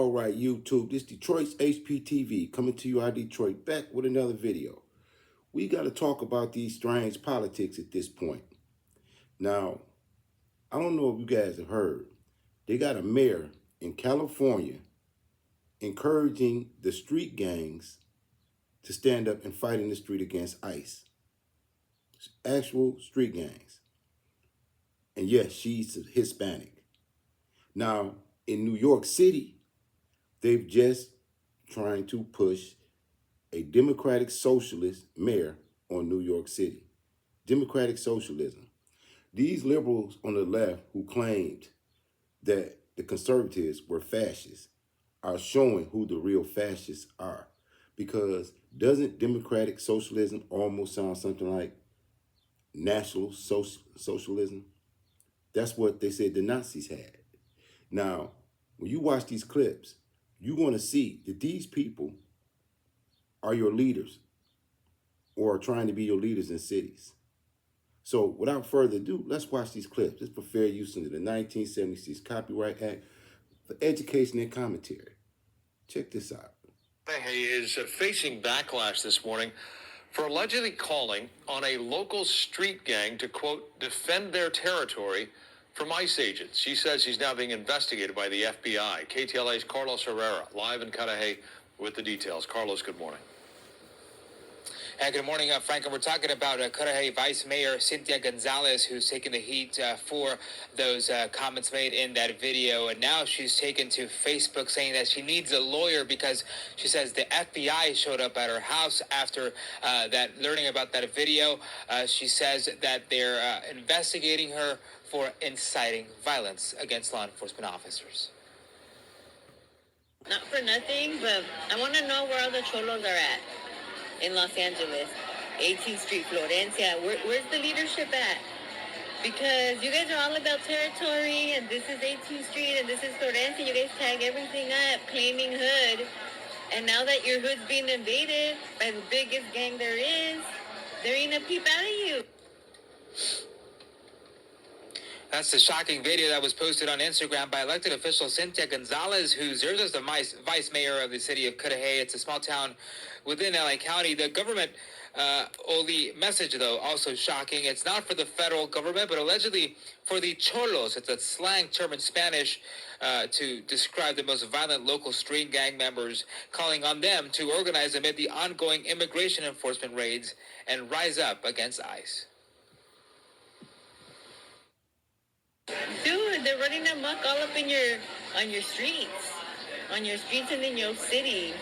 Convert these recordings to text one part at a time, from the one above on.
All right, YouTube, this Detroit's HPTV coming to you out of Detroit, back with another video. We got to talk about these strange politics at this point. Now, I don't know if you guys have heard, they got a mayor in California encouraging the street gangs to stand up and fight in the street against ICE. Actual street gangs. And yes, she's Hispanic. Now, in New York City, they've just trying to push a Democratic Socialist mayor on New York City. Democratic socialism. These liberals on the left who claimed that the conservatives were fascists are showing who the real fascists are. Because doesn't democratic socialism almost sound something like national socialism? That's what they said the Nazis had. Now, when you watch these clips, you're going to see that these people are your leaders or are trying to be your leaders in cities. So without further ado, let's watch these clips. It's for fair use under the 1976 Copyright Act for education and commentary. Check this out. He is facing backlash this morning for allegedly calling on a local street gang to, quote, defend their territory from ICE agents. She says she's now being investigated by the FBI. KTLA's Carlos Herrera, live in Cudahy with the details. Carlos, good morning. Good morning, Frank. And we're talking about Cudahy Vice Mayor Cynthia Gonzalez, who's taken the heat for those comments made in that video. And now she's taken to Facebook saying that she needs a lawyer because she says the FBI showed up at her house after learning about that video. She says that they're investigating her for inciting violence against law enforcement officers. Not for nothing, but I want to know where all the cholos are at. In Los Angeles, 18th Street, Florencia. Where's the leadership at? Because you guys are all about territory, and this is 18th Street, and this is Florencia. You guys tag everything up, claiming hood. And now that your hood's being invaded by the biggest gang there ain't a peep out of you. That's the shocking video that was posted on Instagram by elected official Cynthia Gonzalez, who serves as the vice mayor of the city of Cudahy. It's a small town within LA County. The government, the message, though, also shocking. It's not for the federal government, but allegedly for the cholos. It's a slang term in Spanish to describe the most violent local street gang members, calling on them to organize amid the ongoing immigration enforcement raids and rise up against ICE. Dude, they're running amok all up on your streets and in your city.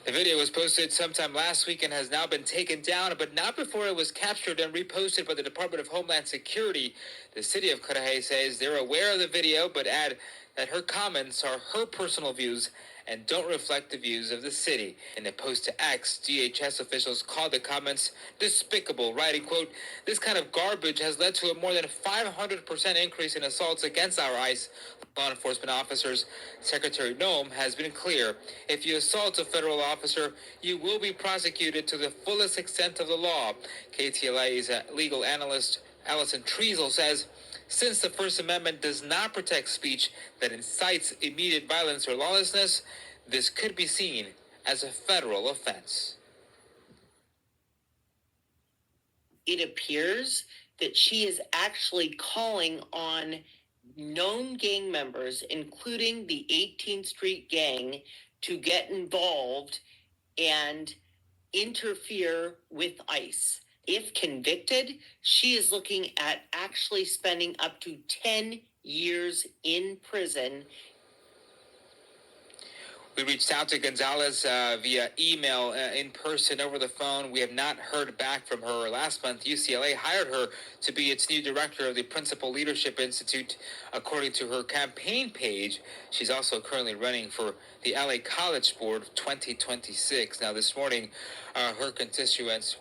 The video was posted sometime last week and has now been taken down, but not before it was captured and reposted by the Department of Homeland Security. The city of Cudahy says they're aware of the video, but add that her comments are her personal views and don't reflect the views of the city. In a post to X, DHS officials called the comments despicable, writing, quote, "This kind of garbage has led to a more than 500% increase in assaults against our ICE law enforcement officers. Secretary Noem has been clear. If you assault a federal officer, you will be prosecuted to the fullest extent of the law." KTLA's legal analyst Allison Treasel says, since the First Amendment does not protect speech that incites immediate violence or lawlessness, this could be seen as a federal offense. It appears that she is actually calling on known gang members, including the 18th Street gang, to get involved and interfere with ICE. If convicted, she is looking at actually spending up to 10 years in prison. We reached out to Gonzalez via email, in person, over the phone. We have not heard back from her. Last month, UCLA hired her to be its new director of the Principal Leadership Institute, according to her campaign page. She's also currently running for the LA College Board 2026. Now, this morning, her constituents,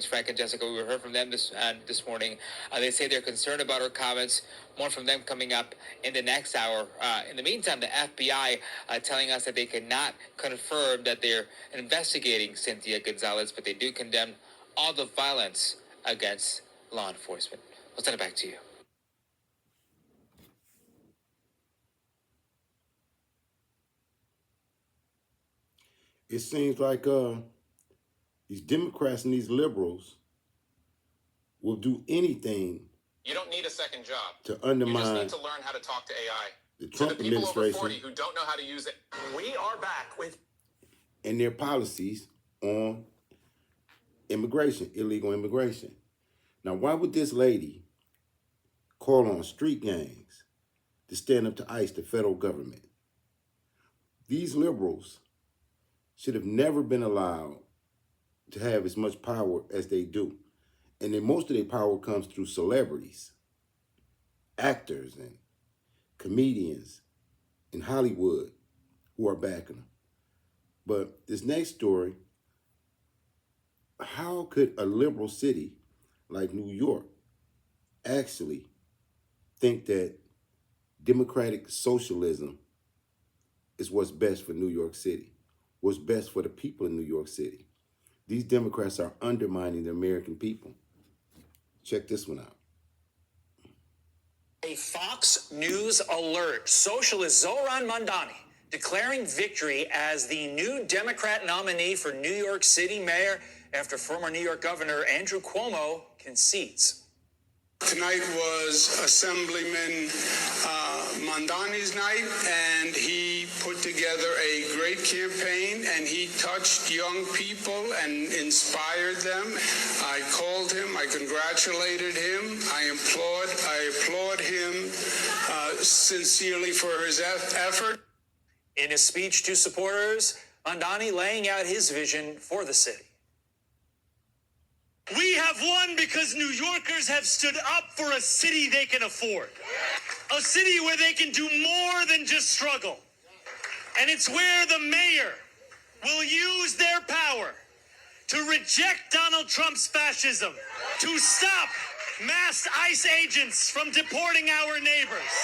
Frank and Jessica, we heard from them this morning. They say they're concerned about her comments. More from them coming up in the next hour. In the meantime, the FBI telling us that they cannot confirm that they're investigating Cynthia Gonzalez, but they do condemn all the violence against law enforcement. We'll send it back to you. it seems like these Democrats and these liberals will do anything. You don't need a second job To undermine. You just need to learn how to talk to AI. The Trump to the people administration over 40 who don't know how to use it. We are back with and their policies on immigration, illegal immigration. Now, why would this lady call on street gangs to stand up to ICE, the federal government? These liberals should have never been allowed to have as much power as they do. And then most of their power comes through celebrities, actors, and comedians in Hollywood who are backing them. But this next story, how could a liberal city like New York actually think that democratic socialism is what's best for New York City, what's best for the people in New York City? These Democrats are undermining the American people. Check this one out. A Fox News alert. Socialist Zohran Mamdani declaring victory as the new Democrat nominee for New York City mayor after former New York Governor Andrew Cuomo concedes. Tonight was Assemblyman Mamdani's night, and he put together a great campaign, and he touched young people and inspired them. I called him, I congratulated him, I applaud him sincerely for his effort. In his speech to supporters, Mamdani laying out his vision for the city. We have won because New Yorkers have stood up for a city they can afford. A city where they can do more than just struggle. And it's where the mayor will use their power to reject Donald Trump's fascism, to stop mass ICE agents from deporting our neighbors,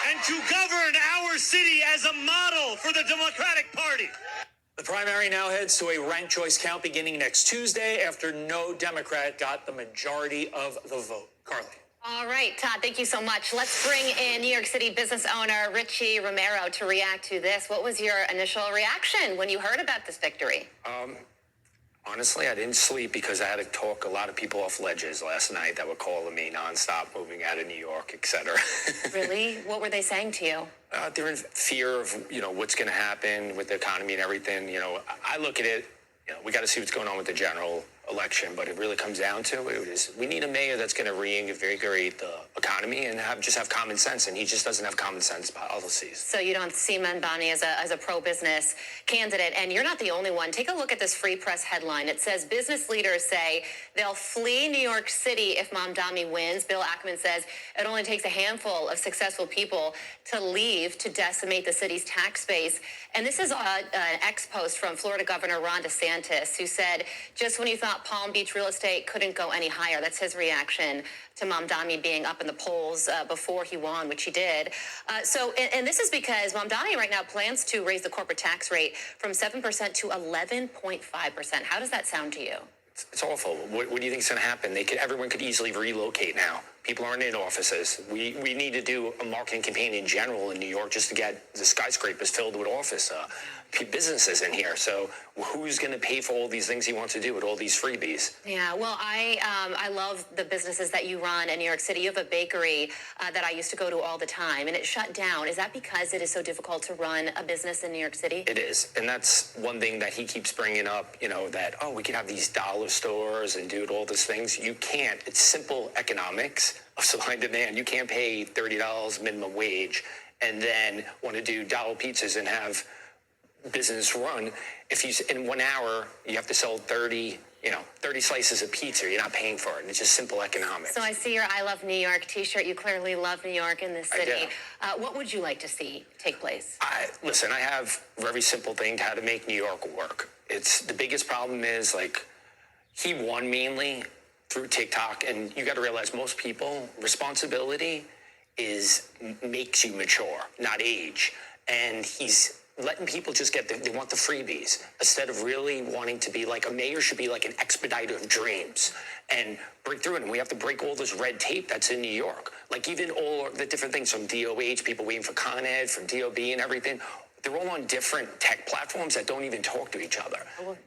and to govern our city as a model for the Democratic Party. The primary now heads to a ranked choice count beginning next Tuesday after no Democrat got the majority of the vote. Carly. All right, Todd, thank you so much. Let's bring in New York City business owner Richie Romero to react to this. What was your initial reaction when you heard about this victory? Honestly, I didn't sleep because I had to talk a lot of people off ledges last night that were calling me nonstop, moving out of New York, et cetera. Really? What were they saying to you? They're in fear of, what's going to happen with the economy and everything. I look at it, we got to see what's going on with the general election, but it really comes down to it is we need a mayor that's going to reinvigorate the economy and have common sense, and he just doesn't have common sense policies. So you don't see Mamdani as a pro-business candidate, and you're not the only one. Take a look at this Free Press headline. It says business leaders say they'll flee New York City if Mamdani wins. Bill Ackman says it only takes a handful of successful people to leave to decimate the city's tax base. And this is an ex-post from Florida Governor Ron DeSantis, who said, just when you thought Palm Beach real estate couldn't go any higher. That's his reaction to Mamdani being up in the polls before he won, which he did. And this is because Mamdani right now plans to raise the corporate tax rate from 7% to 11.5%. How does that sound to you? It's awful. What do you think is going to happen? Everyone could easily relocate now. People aren't in offices. We need to do a marketing campaign in general in New York just to get the skyscrapers filled with office businesses in here. So who's going to pay for all these things he wants to do with all these freebies? Yeah, well, I love the businesses that you run in New York City. You have a bakery that I used to go to all the time, and it shut down. Is that because it is so difficult to run a business in New York City? It is, and that's one thing that he keeps bringing up, that, we could have these dollar stores and do all these things. You can't. It's simple economics of supply and demand. You can't pay $30 minimum wage and then want to do dollar pizzas and have business run. If you in 1 hour you have to sell 30 slices of pizza, you're not paying for it. And it's just simple economics. So I see your I Love New York t-shirt. You clearly love New York in this city. What would you like to see take place? Listen, I have a very simple thing to how to make New York work. It's the biggest problem is he won mainly through TikTok, and you got to realize most people responsibility makes you mature, not age. And he's letting people just they want the freebies instead of really wanting to be a mayor should be like an expediter of dreams and break through it. And we have to break all this red tape that's in New York. Even all the different things from DOH, people waiting for Con Ed, from DOB and everything. they're all on different tech platforms that don't even talk to each other.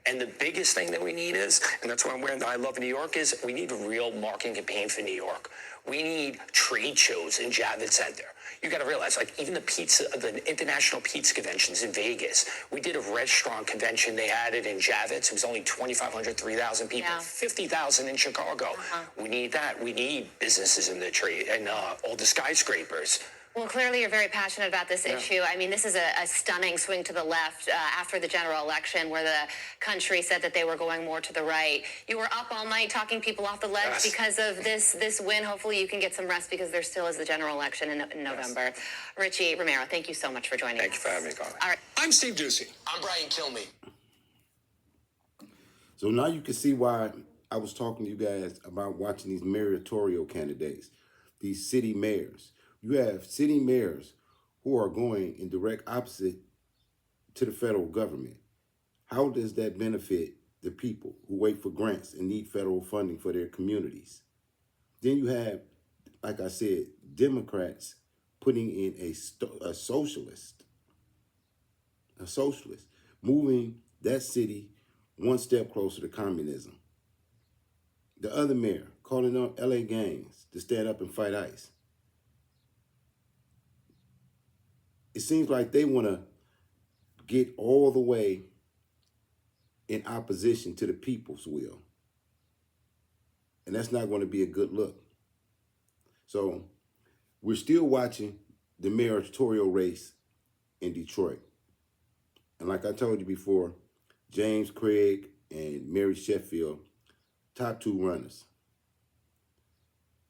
And the biggest thing that we need is, and that's why I'm wearing the I Love New York, is we need a real marketing campaign for New York. We need trade shows in Javits Center. You got to realize, like, even the international pizza conventions in Vegas, we did a restaurant convention. They had it in Javits. It was only 2,500, 3,000 people, 50,000 in Chicago. We need that. We need businesses in the trade and all the skyscrapers. Well, clearly you're very passionate about this issue. I mean, this is a stunning swing to the left after the general election where the country said that they were going more to the right. You were up all night talking people off the ledge because of this win. Hopefully you can get some rest because there still is the general election in November. Richie Romero, thank you so much for joining us. Thank you for having me, Carly. All right. I'm Steve Ducey. I'm Brian Kilmeade. So now you can see why I was talking to you guys about watching these mayoral candidates, these city mayors. You have city mayors who are going in direct opposite to the federal government. How does that benefit the people who wait for grants and need federal funding for their communities? Then you have, like I said, Democrats putting in a socialist, moving that city one step closer to communism. The other mayor calling on LA gangs to stand up and fight ICE. It seems like they want to get all the way in opposition to the people's will. And that's not going to be a good look. So we're still watching the mayoral race in Detroit. And like I told you before, James Craig and Mary Sheffield, top two runners.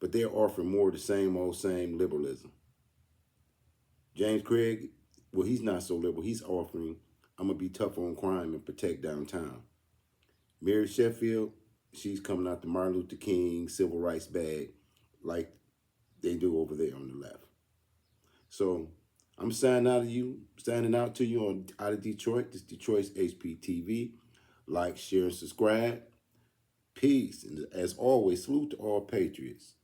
But they're offering more of the same liberalism. James Craig, well, he's not so liberal. He's offering, I'm going to be tough on crime and protect downtown. Mary Sheffield, she's coming out the Martin Luther King civil rights bag like they do over there on the left. So I'm signing out to you out of Detroit. This is Detroit's HPTV. Like, share, and subscribe. Peace. And as always, salute to all patriots.